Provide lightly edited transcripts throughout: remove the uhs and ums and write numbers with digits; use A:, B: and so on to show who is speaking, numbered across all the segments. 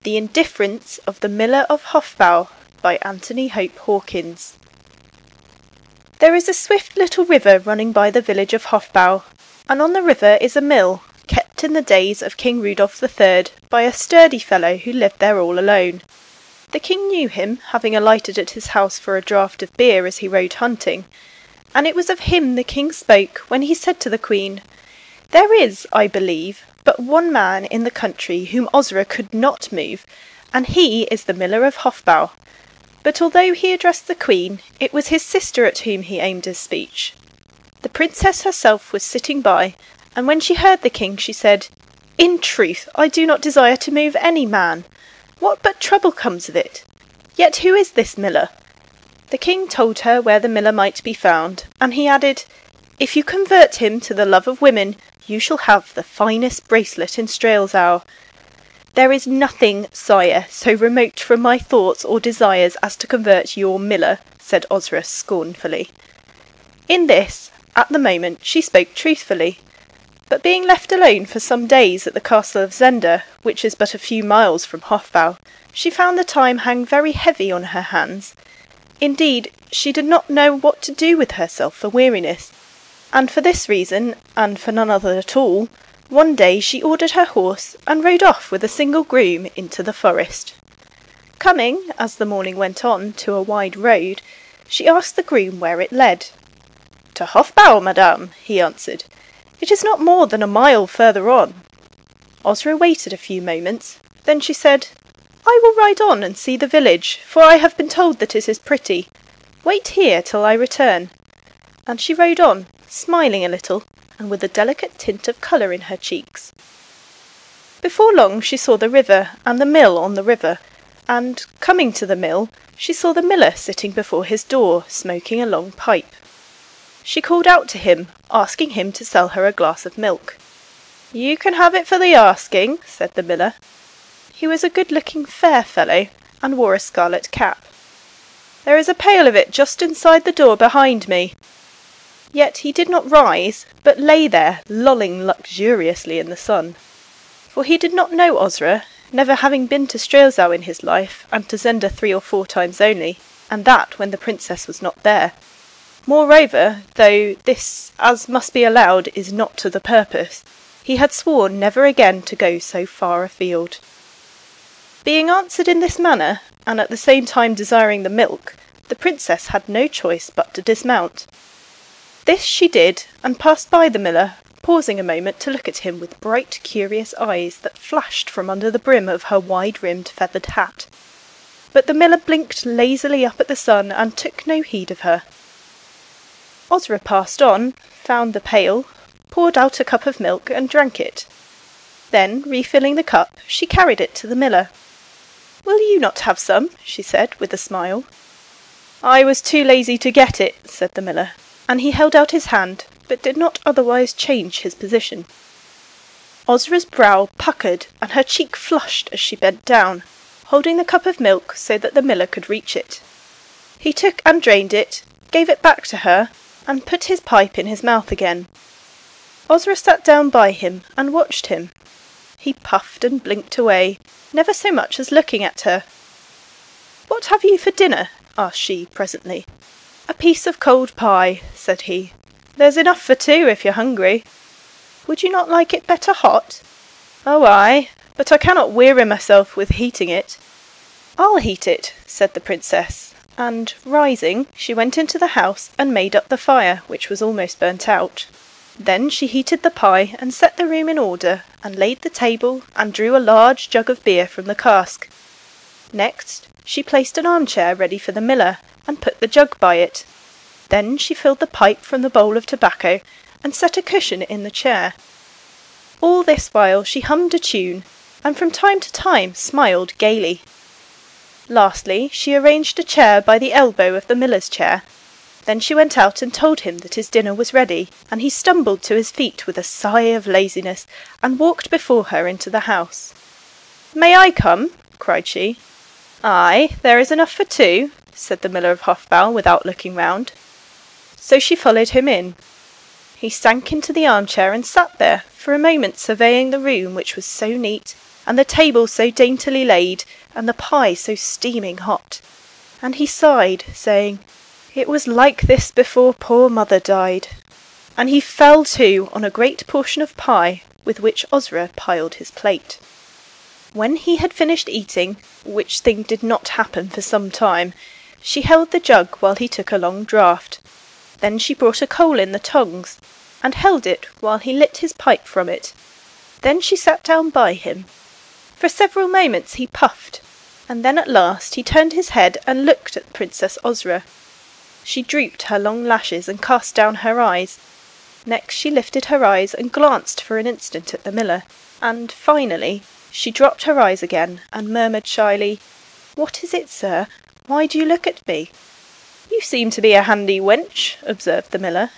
A: The Indifference of the Miller of Hofbau by Anthony Hope Hawkins. There is a swift little river running by the village of Hofbau, and on the river is a mill, kept in the days of King Rudolph III by a sturdy fellow who lived there all alone. The king knew him, having alighted at his house for a draught of beer as he rode hunting, and it was of him the king spoke when he said to the queen, "There is, I believe, but one man in the country whom Osra could not move, and he is the miller of Hofbau." But although he addressed the queen, it was his sister at whom he aimed his speech. The princess herself was sitting by, and when she heard the king, she said, "In truth, I do not desire to move any man. What but trouble comes of it? Yet who is this miller?" The king told her where the miller might be found, and he added, "If you convert him to the love of women, you shall have the finest bracelet in Strelzau." "There is nothing, sire, so remote from my thoughts or desires as to convert your miller," said Osra scornfully. In this, at the moment, she spoke truthfully, but being left alone for some days at the castle of Zenda, which is but a few miles from Hofbau, she found the time hang very heavy on her hands. Indeed, she did not know what to do with herself for weariness, and for this reason, and for none other at all, one day she ordered her horse and rode off with a single groom into the forest. Coming, as the morning went on, to a wide road, she asked the groom where it led. "To Hofbau, madame," he answered. "It is not more than a mile further on." Osra waited a few moments, then she said, "I will ride on and see the village, for I have been told that it is pretty. Wait here till I return." And she rode on, smiling a little, and with a delicate tint of colour in her cheeks. Before long she saw the river, and the mill on the river, and, coming to the mill, she saw the miller sitting before his door, smoking a long pipe. She called out to him, asking him to sell her a glass of milk. "You can have it for the asking," said the miller. He was a good-looking fair fellow, and wore a scarlet cap. "There is a pail of it just inside the door behind me." Yet he did not rise, but lay there, lolling luxuriously in the sun. For he did not know Osra, never having been to Strelzau in his life, and to Zenda 3 or 4 times only, and that when the princess was not there. Moreover, though this, as must be allowed, is not to the purpose, he had sworn never again to go so far afield. Being answered in this manner, and at the same time desiring the milk, the princess had no choice but to dismount. This she did, and passed by the miller, pausing a moment to look at him with bright, curious eyes that flashed from under the brim of her wide-rimmed feathered hat. But the miller blinked lazily up at the sun and took no heed of her. Osra passed on, found the pail, poured out a cup of milk and drank it. Then, refilling the cup, she carried it to the miller. "Will you not have some?" she said, with a smile. "I was too lazy to get it," said the miller, and he held out his hand, but did not otherwise change his position. Osra's brow puckered, and her cheek flushed as she bent down, holding the cup of milk so that the miller could reach it. He took and drained it, gave it back to her, and put his pipe in his mouth again. Osra sat down by him and watched him. He puffed and blinked away, never so much as looking at her. "What have you for dinner?" asked she presently. "A piece of cold pie," said he. "There's enough for 2 if you're hungry." "Would you not like it better hot?" "Oh, aye, but I cannot weary myself with heating it." "I'll heat it," said the princess, and, rising, she went into the house and made up the fire, which was almost burnt out. Then she heated the pie and set the room in order, and laid the table, and drew a large jug of beer from the cask. Next, she placed an armchair ready for the miller, and put the jug by it. Then she filled the pipe from the bowl of tobacco, and set a cushion in the chair. All this while she hummed a tune, and from time to time smiled gaily. Lastly, she arranged a chair by the elbow of the miller's chair. Then she went out and told him that his dinner was ready, and he stumbled to his feet with a sigh of laziness, and walked before her into the house. "May I come?" cried she. "Aye, there is enough for 2, said the miller of Hofbau without looking round. So she followed him in. He sank into the armchair and sat there, for a moment surveying the room, which was so neat, and the table so daintily laid, and the pie so steaming hot. And he sighed, saying, "It was like this before poor mother died." And he fell to on a great portion of pie, with which Osra piled his plate. When he had finished eating, which thing did not happen for some time, she held the jug while he took a long draught. Then she brought a coal in the tongs, and held it while he lit his pipe from it. Then she sat down by him. For several moments he puffed, and then at last he turned his head and looked at Princess Osra. She drooped her long lashes and cast down her eyes. Next she lifted her eyes and glanced for an instant at the miller, and finally she dropped her eyes again and murmured shyly, "What is it, sir? Why do you look at me?" "You seem to be a handy wench," observed the miller.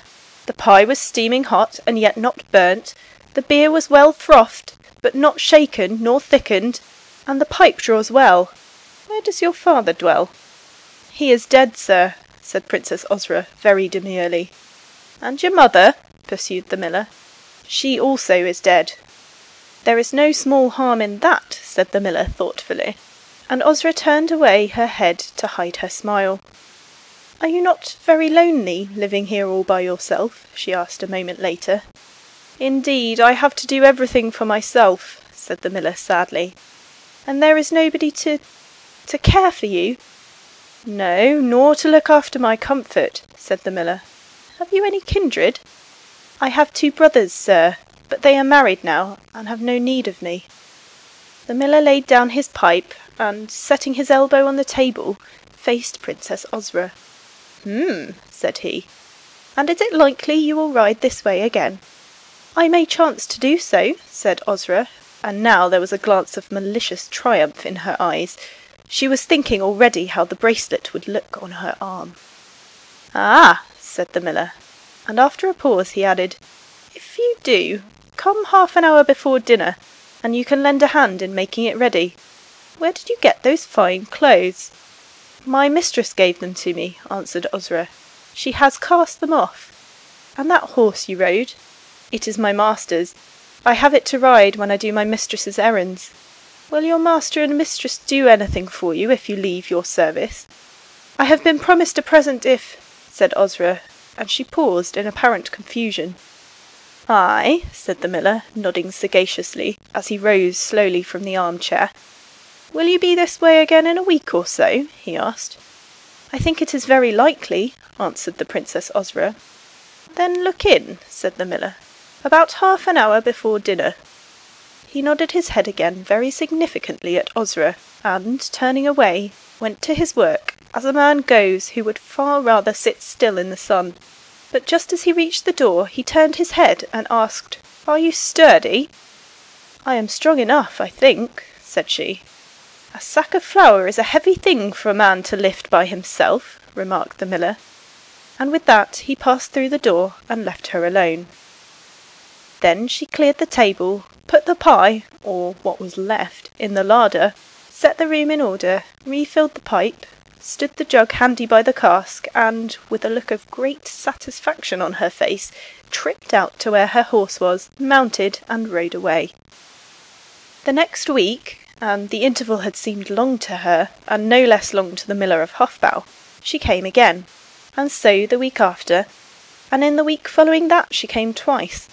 A: The pie was steaming hot and yet not burnt, the beer was well frothed, but not shaken nor thickened, and the pipe draws well. Where does your father dwell?" "He is dead, sir," said Princess Osra very demurely. "And your mother?" pursued the miller. "She also is dead." "There is no small harm in that," said the miller thoughtfully, and Osra turned away her head to hide her smile. "Are you not very lonely, living here all by yourself?" she asked a moment later. "Indeed, I have to do everything for myself," said the miller sadly. "And there is nobody to care for you?" "No, nor to look after my comfort," said the miller. "Have you any kindred?" "I have 2 brothers, sir, but they are married now, and have no need of me." The miller laid down his pipe, and, setting his elbow on the table, faced Princess Osra. Said he. "And is it likely you will ride this way again?" "I may chance to do so," said Osra, and now there was a glance of malicious triumph in her eyes. She was thinking already how the bracelet would look on her arm. "Ah," said the miller, and after a pause he added, "If you do, come half an hour before dinner, and you can lend a hand in making it ready. Where did you get those fine clothes?" "My mistress gave them to me," answered Osra. "She has cast them off." "And that horse you rode?" "It is my master's. I have it to ride when I do my mistress's errands." "Will your master and mistress do anything for you if you leave your service?" "I have been promised a present if—" said Osra, and she paused in apparent confusion. "Ay," said the miller, nodding sagaciously, as he rose slowly from the armchair. "Will you be this way again in a week or so?" he asked. "I think it is very likely," answered the Princess Osra. "Then look in," said the miller, "about half an hour before dinner." He nodded his head again very significantly at Osra, and, turning away, went to his work, as a man goes who would far rather sit still in the sun. But just as he reached the door he turned his head and asked, "Are you sturdy?" "I am strong enough, I think," said she. "A sack of flour is a heavy thing for a man to lift by himself," remarked the miller, and with that he passed through the door and left her alone. Then she cleared the table, put the pie, or what was left, in the larder, set the room in order, refilled the pipe, stood the jug handy by the cask, and, with a look of great satisfaction on her face, tripped out to where her horse was, mounted, and rode away. The next week, and the interval had seemed long to her, and no less long to the miller of Hofbau, she came again, and so the week after, and in the week following that she came twice,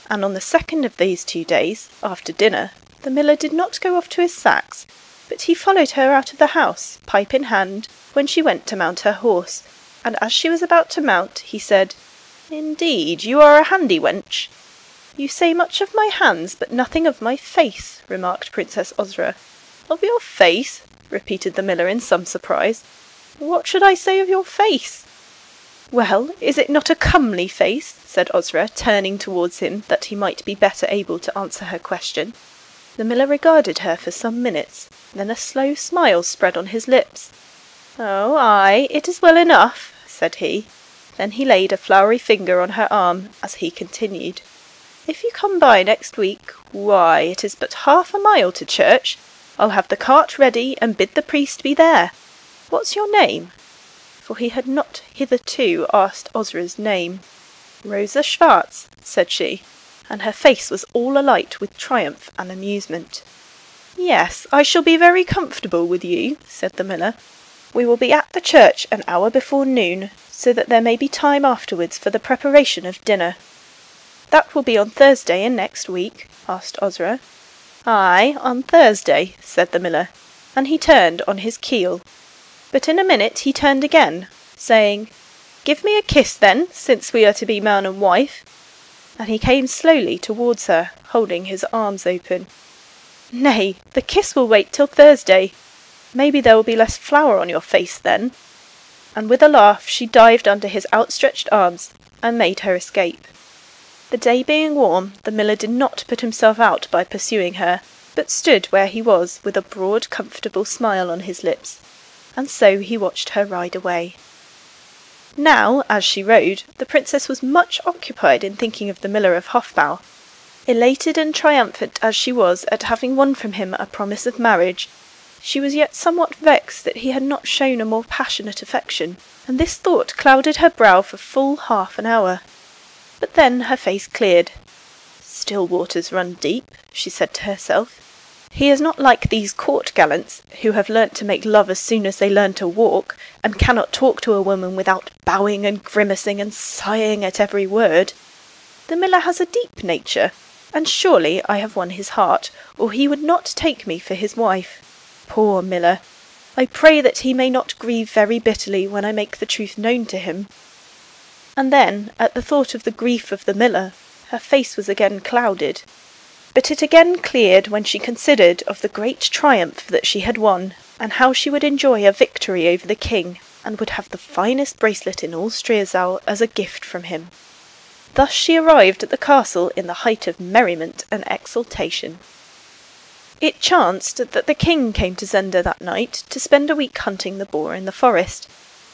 A: and on the second of these 2 days, after dinner, the miller did not go off to his sacks, but he followed her out of the house, pipe in hand, when she went to mount her horse, and as she was about to mount, he said, "Indeed, you are a handy wench." "You say much of my hands, but nothing of my face," remarked Princess Osra. "Of your face?" repeated the miller in some surprise. "What should I say of your face?" "Well, is it not a comely face?" said Osra, turning towards him that he might be better able to answer her question. The miller regarded her for some minutes, then a slow smile spread on his lips. "Oh, ay, it is well enough," said he. Then he laid a floury finger on her arm, as he continued, "If you come by next week, why, it is but half a mile to church. I'll have the cart ready, and bid the priest be there. What's your name?" For he had not hitherto asked Osra's name. "Rosa Schwartz," said she, and her face was all alight with triumph and amusement. "Yes, I shall be very comfortable with you," said the miller. "We will be at the church an hour before noon, so that there may be time afterwards for the preparation of dinner." "That will be on Thursday in next week?" asked Osra. "Ay, on Thursday," said the miller, and he turned on his keel. But in a minute he turned again, saying, "Give me a kiss then, since we are to be man and wife." And he came slowly towards her, holding his arms open. "Nay, the kiss will wait till Thursday. Maybe there will be less flour on your face then." And with a laugh she dived under his outstretched arms and made her escape. The day being warm, the miller did not put himself out by pursuing her, but stood where he was with a broad, comfortable smile on his lips, and so he watched her ride away. Now, as she rode, the princess was much occupied in thinking of the miller of Hofbau. Elated and triumphant as she was at having won from him a promise of marriage, she was yet somewhat vexed that he had not shown a more passionate affection, and this thought clouded her brow for full half an hour. But then her face cleared. "Still waters run deep," she said to herself. "He is not like these court gallants, who have learnt to make love as soon as they learn to walk, and cannot talk to a woman without bowing and grimacing and sighing at every word. The miller has a deep nature, and surely I have won his heart, or he would not take me for his wife. Poor miller! I pray that he may not grieve very bitterly when I make the truth known to him." And then, at the thought of the grief of the miller, her face was again clouded. But it again cleared when she considered of the great triumph that she had won, and how she would enjoy a victory over the king, and would have the finest bracelet in all Strelzau as a gift from him. Thus she arrived at the castle in the height of merriment and exultation. It chanced that the king came to Zenda that night to spend a week hunting the boar in the forest,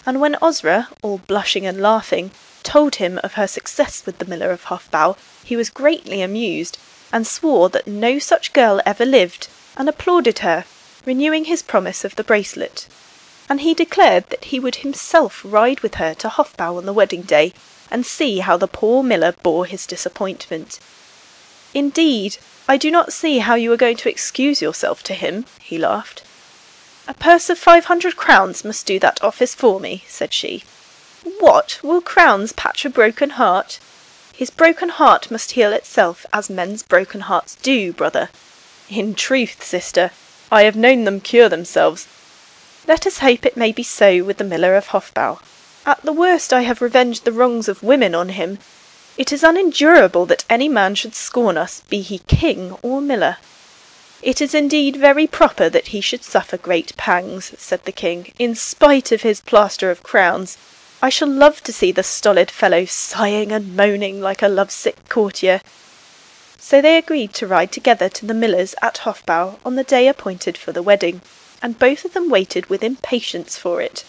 A: and when Osra, all blushing and laughing, told him of her success with the miller of Hofbau, he was greatly amused, and swore that no such girl ever lived, and applauded her, renewing his promise of the bracelet. And he declared that he would himself ride with her to Hofbau on the wedding day, and see how the poor miller bore his disappointment. "Indeed, I do not see how you are going to excuse yourself to him," he laughed. "A purse of 500 crowns must do that office for me," said she. "What, will crowns patch a broken heart? His broken heart must heal itself, as men's broken hearts do, brother." "In truth, sister, I have known them cure themselves." "Let us hope it may be so with the miller of Hofbau. At the worst I have revenged the wrongs of women on him. It is unendurable that any man should scorn us, be he king or miller." "It is indeed very proper that he should suffer great pangs," said the king, "in spite of his plaster of crowns. I shall love to see the stolid fellow sighing and moaning like a lovesick courtier." So they agreed to ride together to the miller's at Hofbau on the day appointed for the wedding, and both of them waited with impatience for it.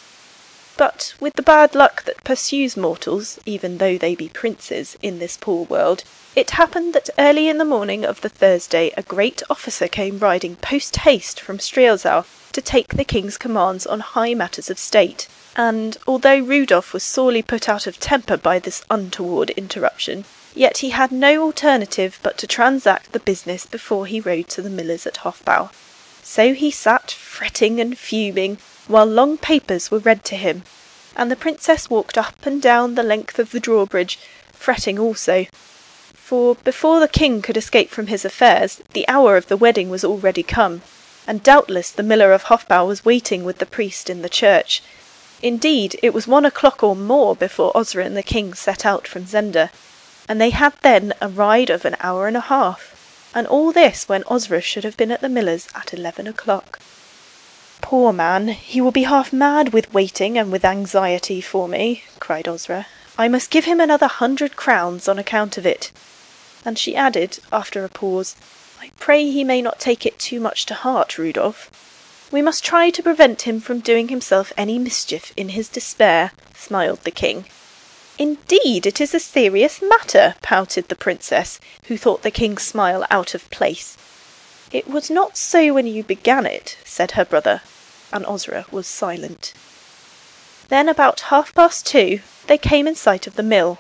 A: But with the bad luck that pursues mortals, even though they be princes, in this poor world, it happened that early in the morning of the Thursday a great officer came riding post-haste from Strelzau to take the king's commands on high matters of state, and, although Rudolf was sorely put out of temper by this untoward interruption, yet he had no alternative but to transact the business before he rode to the miller's at Hofbau. So he sat fretting and fuming, while long papers were read to him, and the princess walked up and down the length of the drawbridge, fretting also. For before the king could escape from his affairs, the hour of the wedding was already come, and doubtless the miller of Hofbau was waiting with the priest in the church. Indeed, it was 1 o'clock or more before Osra and the king set out from Zenda, and they had then a ride of an hour and a half, and all this when Osra should have been at the miller's at 11 o'clock. "Poor man, he will be half mad with waiting and with anxiety for me," cried Osra. "I must give him another 100 crowns on account of it." And she added, after a pause, "I pray he may not take it too much to heart, Rudolf. We must try to prevent him from doing himself any mischief in his despair," smiled the king. "Indeed, it is a serious matter," pouted the princess, who thought the king's smile out of place. "It was not so when you began it," said her brother, and Osra was silent. Then about 2:30 they came in sight of the mill.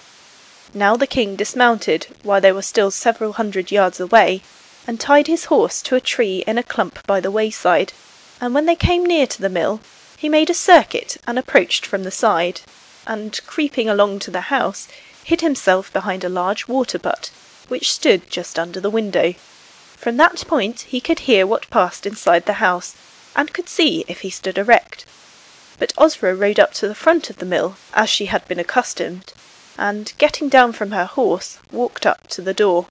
A: Now the king dismounted, while they were still several hundred yards away, and tied his horse to a tree in a clump by the wayside, and when they came near to the mill, he made a circuit and approached from the side, and, creeping along to the house, hid himself behind a large water-butt, which stood just under the window. From that point he could hear what passed inside the house, and could see if he stood erect. But Osra rode up to the front of the mill, as she had been accustomed, and, getting down from her horse, walked up to the door.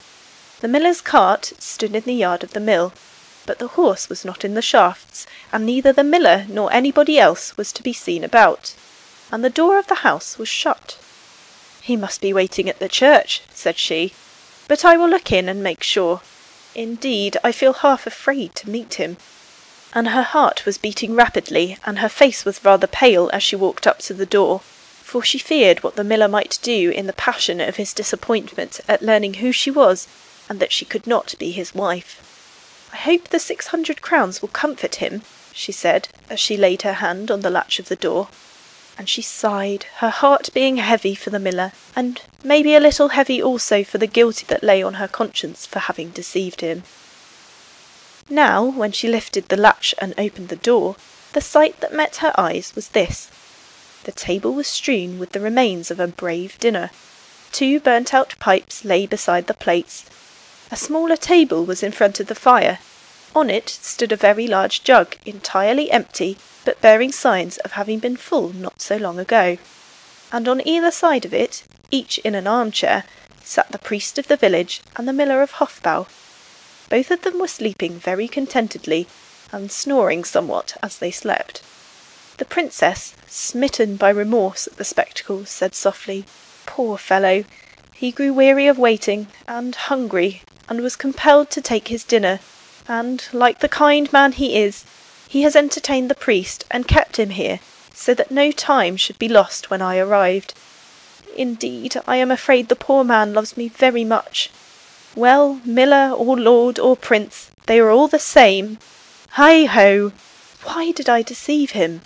A: The miller's cart stood in the yard of the mill, but the horse was not in the shafts, and neither the miller nor anybody else was to be seen about, and the door of the house was shut. "He must be waiting at the church," said she, "but I will look in and make sure. Indeed, I feel half afraid to meet him." And her heart was beating rapidly, and her face was rather pale as she walked up to the door, for she feared what the miller might do in the passion of his disappointment at learning who she was, and that she could not be his wife. "I hope the 600 crowns will comfort him," she said, as she laid her hand on the latch of the door. And she sighed, her heart being heavy for the miller, and maybe a little heavy also for the guilt that lay on her conscience for having deceived him. Now, when she lifted the latch and opened the door, the sight that met her eyes was this. The table was strewn with the remains of a brave dinner. 2 burnt-out pipes lay beside the plates. A smaller table was in front of the fire. On it stood a very large jug, entirely empty, but bearing signs of having been full not so long ago. And on either side of it, each in an armchair, sat the priest of the village and the miller of Hofbau. Both of them were sleeping very contentedly, and snoring somewhat as they slept. The princess, smitten by remorse at the spectacle, said softly, "Poor fellow! He grew weary of waiting, and hungry, and was compelled to take his dinner, and, like the kind man he is, he has entertained the priest and kept him here, so that no time should be lost when I arrived. Indeed, I am afraid the poor man loves me very much. Well, miller or lord or prince, they are all the same. Hi-ho! Why did I deceive him?"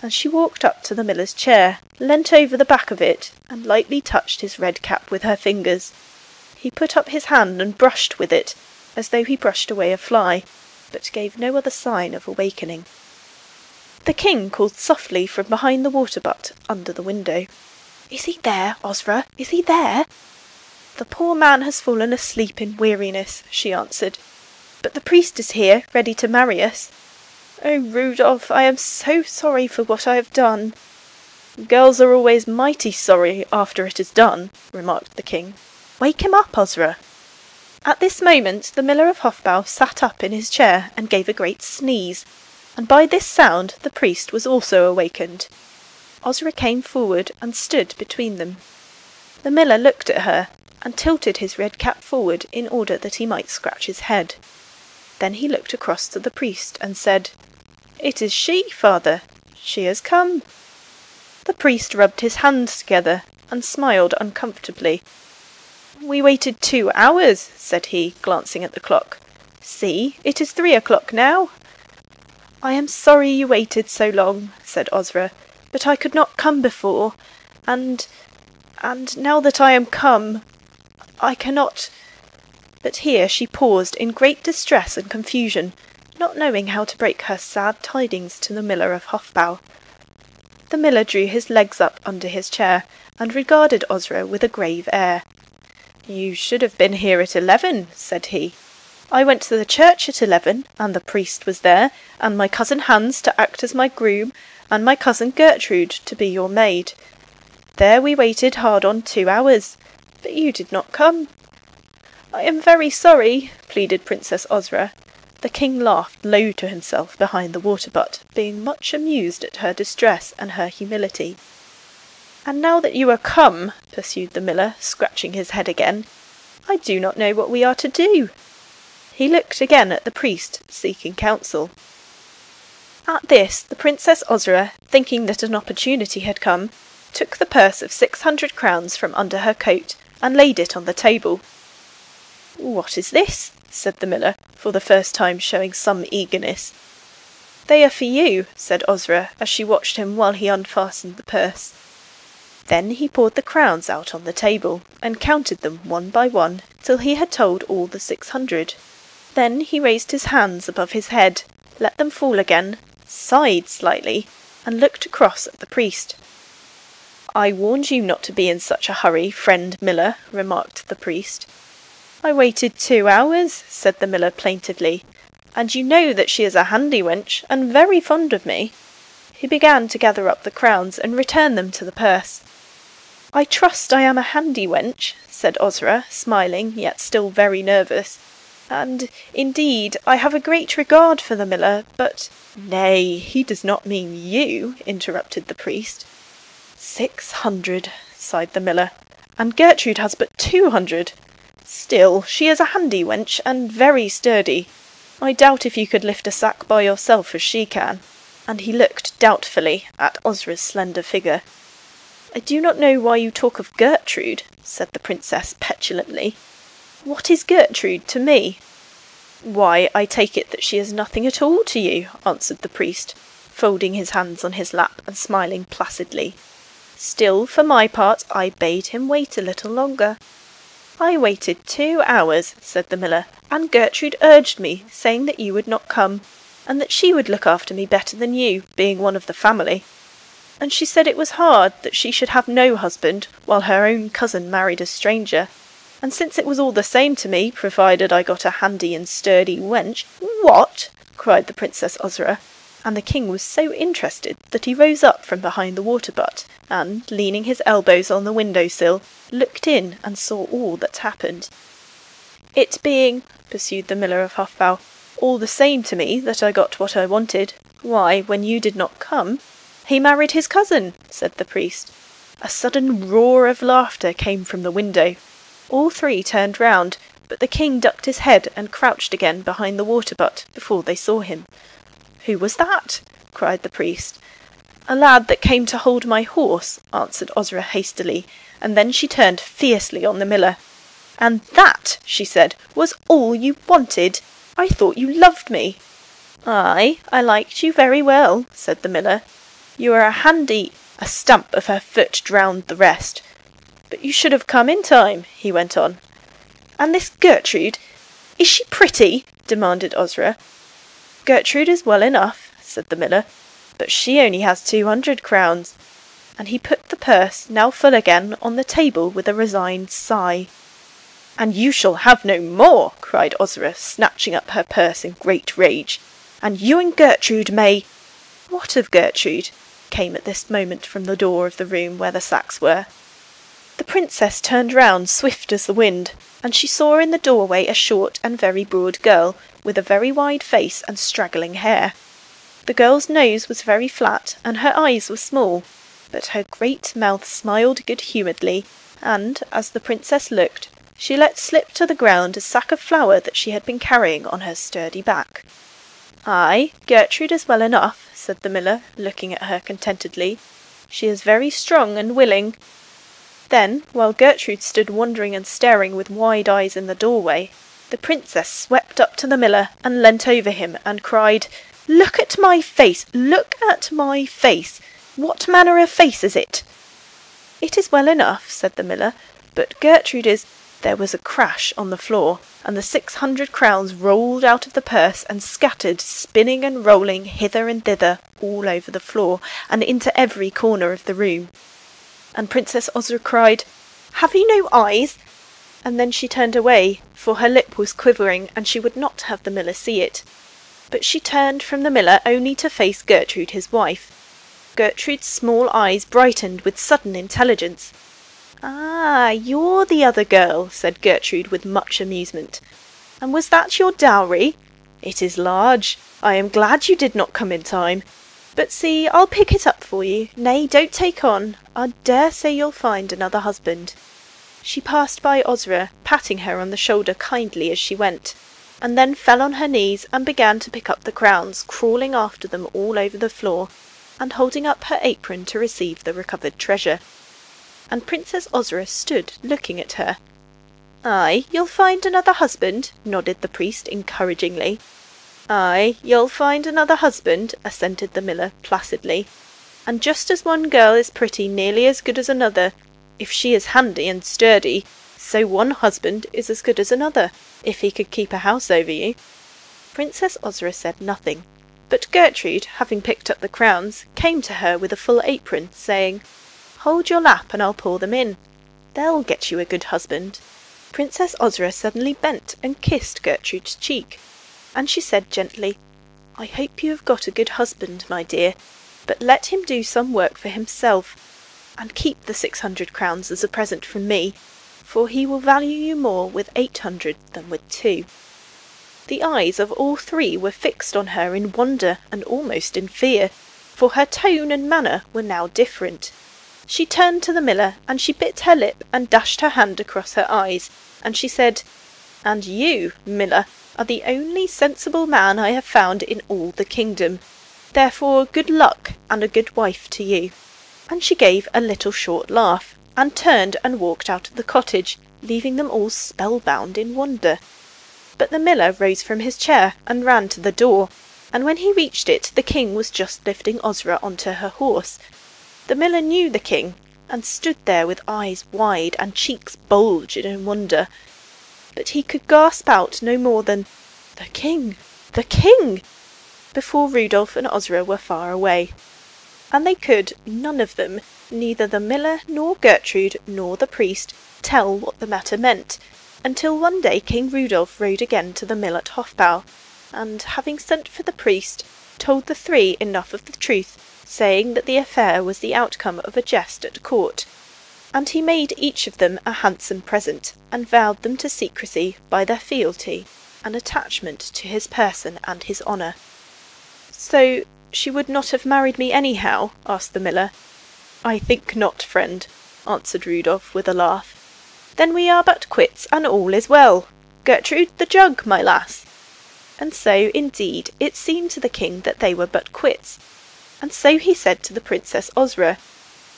A: And she walked up to the miller's chair, leant over the back of it, and lightly touched his red cap with her fingers. He put up his hand and brushed with it, as though he brushed away a fly, but gave no other sign of awakening. The king called softly from behind the water-butt under the window. "Is he there, Osra? Is he there?" "The poor man has fallen asleep in weariness," she answered, "but the priest is here, ready to marry us. Oh, Rudolph, I am so sorry for what I have done." "Girls are always mighty sorry after it is done," remarked the king. "Wake him up, Osra." At this moment the miller of Hofbau sat up in his chair and gave a great sneeze, and by this sound the priest was also awakened. Osra came forward and stood between them. The miller looked at her, and tilted his red cap forward in order that he might scratch his head. Then he looked across to the priest and said, "It is she, father. She has come." The priest rubbed his hands together and smiled uncomfortably. "We waited 2 hours," said he, glancing at the clock. "See, it is 3 o'clock now." "I am sorry you waited so long," said Osra, "but I could not come before, and now that I am come, I cannot—" But here she paused in great distress and confusion, not knowing how to break her sad tidings to the miller of Hofbau. The miller drew his legs up under his chair, and regarded Osra with a grave air. "You should have been here at 11, said he. "I went to the church at 11, and the priest was there, and my cousin Hans to act as my groom, and my cousin Gertrude to be your maid. There we waited hard on 2 hours, but you did not come." "I am very sorry," pleaded Princess Osra. The king laughed low to himself behind the water-butt, being much amused at her distress and her humility. "And now that you are come," pursued the miller, scratching his head again, "I do not know what we are to do." He looked again at the priest, seeking counsel. At this the Princess Osra, thinking that an opportunity had come, took the purse of 600 crowns from under her coat and laid it on the table. "What is this?" said the miller, for the first time showing some eagerness. "They are for you," said Osra, as she watched him while he unfastened the purse. Then he poured the crowns out on the table, and counted them one by one, till he had told all the 600. Then he raised his hands above his head, let them fall again, sighed slightly, and looked across at the priest. "I warned you not to be in such a hurry, friend Miller," remarked the priest. "I waited 2 hours," said the miller plaintively, "and you know that she is a handy wench, and very fond of me." He began to gather up the crowns and return them to the purse. "I trust I am a handy wench," said Osra, smiling, yet still very nervous, "and, indeed, I have a great regard for the miller, but—" "Nay, he does not mean you," interrupted the priest. 600, sighed the miller, "and Gertrude has but 200. Still, she is a handy wench, and very sturdy. I doubt if you could lift a sack by yourself as she can." And he looked doubtfully at Osra's slender figure. "I do not know why you talk of Gertrude," said the princess petulantly. "What is Gertrude to me?" "Why, I take it that she is nothing at all to you," answered the priest, folding his hands on his lap and smiling placidly. Still, for my part, I bade him wait a little longer. "I waited 2 hours," said the miller, "and Gertrude urged me, saying that you would not come, and that she would look after me better than you, being one of the family. And she said it was hard that she should have no husband, while her own cousin married a stranger, and since it was all the same to me, provided I got a handy and sturdy wench—" "What?" cried the Princess Osra, and the king was so interested that he rose up from behind the water-butt, and, leaning his elbows on the window-sill, looked in and saw all that happened. "It being," pursued the miller of Hofbau, "all the same to me that I got what I wanted, why, when you did not come—" "He married his cousin," said the priest. A sudden roar of laughter came from the window. All three turned round, but the king ducked his head and crouched again behind the water-butt before they saw him. "Who was that?" cried the priest. "A lad that came to hold my horse," answered Osra hastily, and then she turned fiercely on the miller. "And that," she said, "was all you wanted? I thought you loved me." "Aye, I liked you very well," said the miller. "You are a handy—" A stamp of her foot drowned the rest. "But you should have come in time," he went on. "And this Gertrude, is she pretty?" demanded Osra. "Gertrude is well enough," said the miller, "but she only has 200 crowns." And he put the purse, now full again, on the table with a resigned sigh. "And you shall have no more," cried Osra, snatching up her purse in great rage. "And you and Gertrude may—" "What of Gertrude?" came at this moment from the door of the room where the sacks were. The princess turned round swift as the wind, and she saw in the doorway a short and very broad girl, with a very wide face and straggling hair. The girl's nose was very flat, and her eyes were small, but her great mouth smiled good-humouredly, and, as the princess looked, she let slip to the ground a sack of flour that she had been carrying on her sturdy back. "Aye, Gertrude is well enough," said the miller, looking at her contentedly. "She is very strong and willing." Then, while Gertrude stood wondering and staring with wide eyes in the doorway, the princess swept up to the miller and leant over him and cried, "Look at my face! Look at my face! What manner of face is it?" "It is well enough," said the miller, "but Gertrude is—" There was a crash on the floor, and the 600 crowns rolled out of the purse and scattered, spinning and rolling hither and thither, all over the floor, and into every corner of the room. And Princess Osra cried, "Have you no eyes?" And then she turned away, for her lip was quivering, and she would not have the miller see it. But she turned from the miller only to face Gertrude, his wife. Gertrude's small eyes brightened with sudden intelligence. "Ah, you're the other girl," said Gertrude with much amusement. "And was that your dowry? It is large. I am glad you did not come in time. But see, I'll pick it up for you. Nay, don't take on. I dare say you'll find another husband." She passed by Osra, patting her on the shoulder kindly as she went, and then fell on her knees and began to pick up the crowns, crawling after them all over the floor, and holding up her apron to receive the recovered treasure. And Princess Osra stood looking at her. "Aye, you'll find another husband," nodded the priest encouragingly. "Aye, you'll find another husband," assented the miller placidly. "And just as one girl is pretty nearly as good as another, if she is handy and sturdy, so one husband is as good as another, if he could keep a house over you." Princess Ozra said nothing, but Gertrude, having picked up the crowns, came to her with a full apron, saying, "Hold your lap and I'll pour them in. They'll get you a good husband." Princess Ozra suddenly bent and kissed Gertrude's cheek, and she said gently, "I hope you have got a good husband, my dear, but let him do some work for himself, and keep the 600 crowns as a present from me, for he will value you more with 800 than with 2. The eyes of all three were fixed on her in wonder and almost in fear, for her tone and manner were now different. She turned to the miller, and she bit her lip and dashed her hand across her eyes, and she said, "And you, miller, are the only sensible man I have found in all the kingdom. Therefore good luck and a good wife to you." And she gave a little short laugh, and turned and walked out of the cottage, leaving them all spellbound in wonder. But the miller rose from his chair and ran to the door, and when he reached it the king was just lifting Ozra onto her horse. The miller knew the king, and stood there with eyes wide and cheeks bulging in wonder. But he could gasp out no more than, "The king! The king!" before Rudolph and Ozra were far away. And they could, none of them, neither the miller nor Gertrude nor the priest, tell what the matter meant, until one day King Rudolph rode again to the mill at Hofbau, and, having sent for the priest, told the three enough of the truth, saying that the affair was the outcome of a jest at court, and he made each of them a handsome present, and vowed them to secrecy by their fealty and attachment to his person and his honour. "So she would not have married me anyhow?" asked the miller. "I think not, friend," answered Rudolph with a laugh. "Then we are but quits, and all is well. Gertrude, the jug, my lass." And so, indeed, it seemed to the king that they were but quits, and so he said to the Princess Ozra,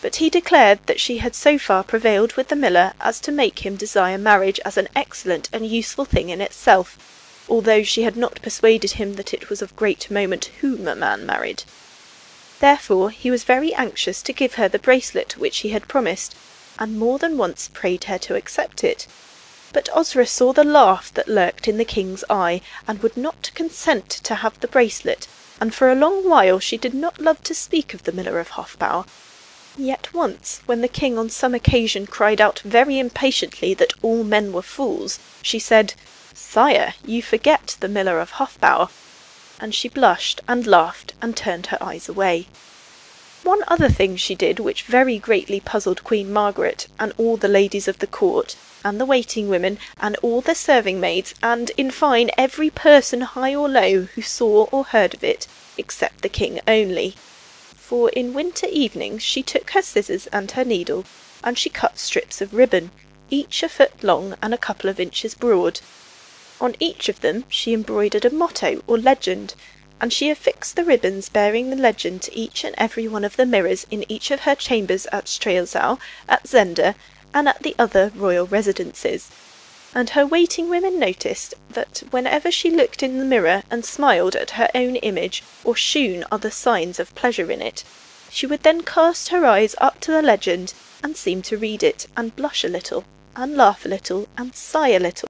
A: but he declared that she had so far prevailed with the miller as to make him desire marriage as an excellent and useful thing in itself, although she had not persuaded him that it was of great moment whom a man married. Therefore he was very anxious to give her the bracelet which he had promised, and more than once prayed her to accept it. But Ozra saw the laugh that lurked in the king's eye, and would not consent to have the bracelet, and for a long while she did not love to speak of the miller of Hofbau. Yet once, when the king on some occasion cried out very impatiently that all men were fools, she said, "Sire, you forget the miller of Hofbau," and she blushed and laughed and turned her eyes away. One other thing she did which very greatly puzzled Queen Margaret and all the ladies of the court, and the waiting women, and all the serving maids, and, in fine, every person high or low who saw or heard of it, except the king only. For in winter evenings she took her scissors and her needle, and she cut strips of ribbon, each a foot long and a couple of inches broad. On each of them she embroidered a motto or legend, and she affixed the ribbons bearing the legend to each and every one of the mirrors in each of her chambers at Strelzau, at Zenda, and at the other royal residences. And her waiting women noticed that whenever she looked in the mirror and smiled at her own image, or shewn other signs of pleasure in it, she would then cast her eyes up to the legend, and seem to read it, and blush a little, and laugh a little, and sigh a little,